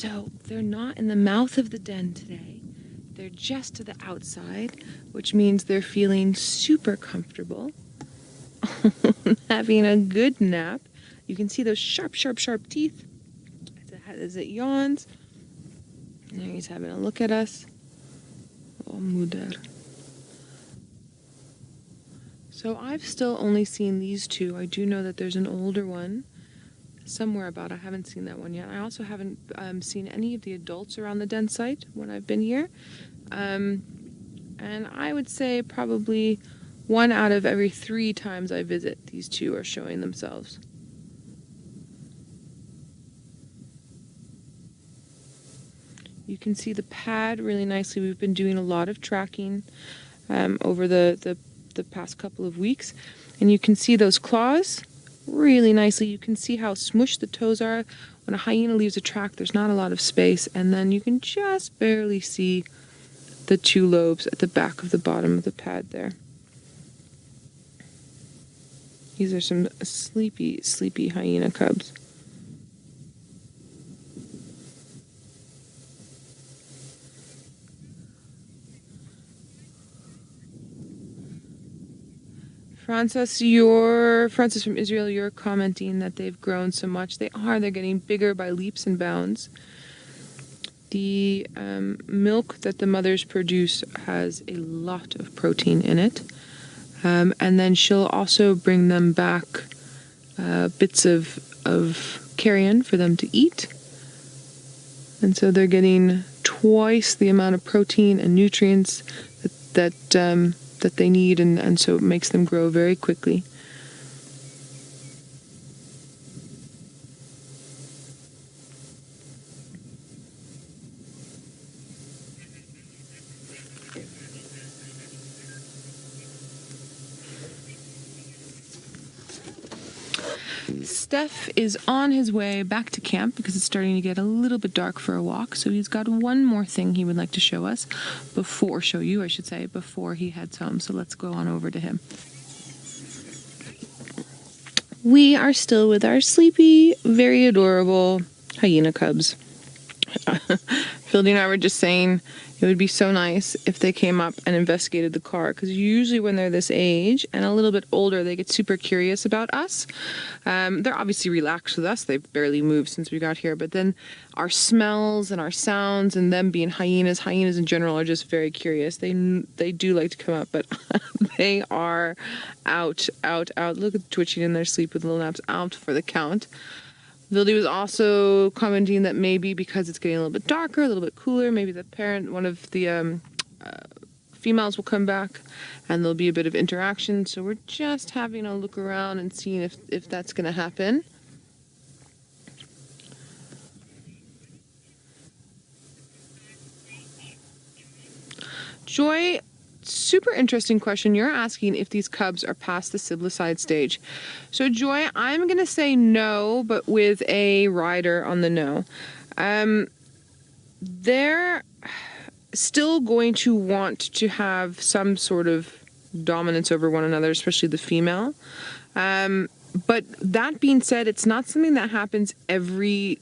So they're not in the mouth of the den today. They're just to the outside, which means they're feeling super comfortable, having a good nap. You can see those sharp, sharp, sharp teeth as it yawns. There he's having a look at us. Oh, Mudar. So I've still only seen these two. I do know that there's an older one somewhere about. I haven't seen that one yet. I also haven't seen any of the adults around the den site when I've been here. And I would say probably 1 out of every 3 times I visit, these two are showing themselves. You can see the pad really nicely. We've been doing a lot of tracking over the past couple of weeks. And you can see those claws really nicely. You can see how smushed the toes are. When a hyena leaves a track, there's not a lot of space. And then you can just barely see the 2 lobes at the back of the bottom of the pad there. These are some sleepy, sleepy hyena cubs. Francis from Israel, you're commenting that they've grown so much. They are. They're getting bigger by leaps and bounds. The milk that the mothers produce has a lot of protein in it. And then she'll also bring them back bits of carrion for them to eat. And so they're getting twice the amount of protein and nutrients that they need, and so it makes them grow very quickly. Steph is on his way back to camp because it's starting to get a little bit dark for a walk. So he's got one more thing he would like to show us before he heads home. So let's go on over to him. We are still with our sleepy, very adorable hyena cubs. Fieldy and I were just saying it would be so nice if they came up and investigated the car, because usually when they're this age and a little bit older, they get super curious about us. They're obviously relaxed with us. They've barely moved since we got here, but then our smells and our sounds, and them being hyenas in general are just very curious. They do like to come up, but they are out. Look at twitching in their sleep with little naps, out for the count. Vildy was also commenting that maybe because it's getting a little bit darker, a little bit cooler, maybe one of the females will come back and there'll be a bit of interaction. So we're just having a look around and seeing if that's going to happen. Joy, super interesting question. You're asking if these cubs are past the siblicide stage. So Joy, I'm going to say no, but with a rider on the no. They're still going to want to have some sort of dominance over one another, especially the female. But that being said, it's not something that happens every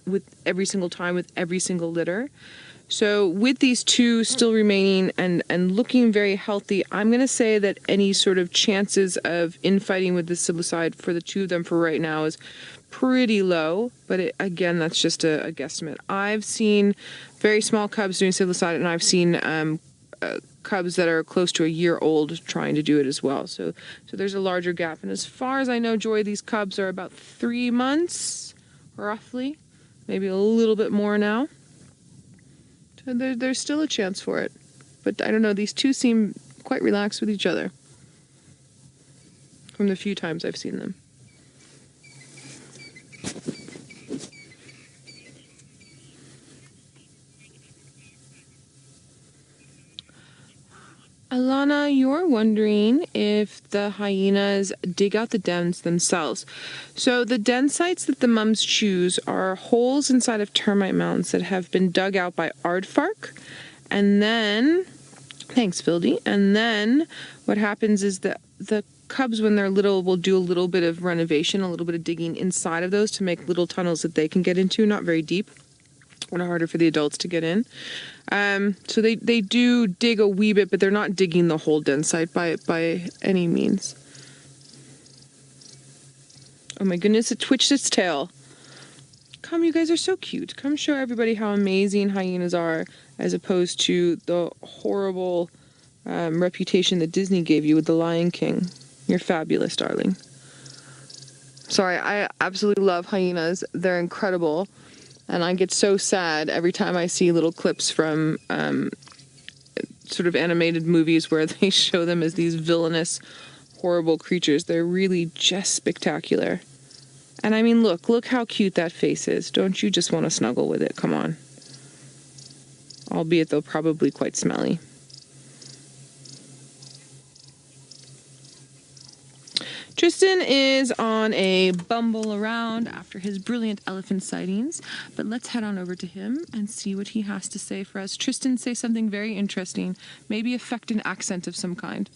single time with every single litter. So with these two still remaining and looking very healthy, I'm going to say that any sort of chances of infighting with the siblicide for the two of them for right now is pretty low. But again, that's just a guesstimate. I've seen very small cubs doing siblicide, and I've seen cubs that are close to a year old trying to do it as well. So there's a larger gap. And as far as I know, Joy, these cubs are about 3 months, roughly, maybe a little bit more now. So there's still a chance for it. But I don't know, these two seem quite relaxed with each other from the few times I've seen them. Alana, you're wondering if the hyenas dig out the dens themselves. So the den sites that the mums choose are holes inside of termite mounds that have been dug out by aardvark. And then, thanks Vildy, and then what happens is that the cubs, when they're little, will do a little bit of renovation, a little bit of digging inside of those to make little tunnels that they can get into, not very deep. and harder for the adults to get in. So they do dig a wee bit, but they're not digging the whole den site by any means. Oh my goodness, it twitched its tail. Come, you guys are so cute. Come show everybody how amazing hyenas are, as opposed to the horrible reputation that Disney gave you with The Lion King. You're fabulous, darling. Sorry, I absolutely love hyenas. They're incredible. And I get so sad every time I see little clips from sort of animated movies where they show them as these villainous, horrible creatures. They're really just spectacular. And I mean, look how cute that face is. Don't you just want to snuggle with it? Come on. Albeit they're probably quite smelly. Tristan is on a bumble around after his brilliant elephant sightings, but let's head on over to him and see what he has to say for us. Tristan, say something very interesting, maybe affect an accent of some kind.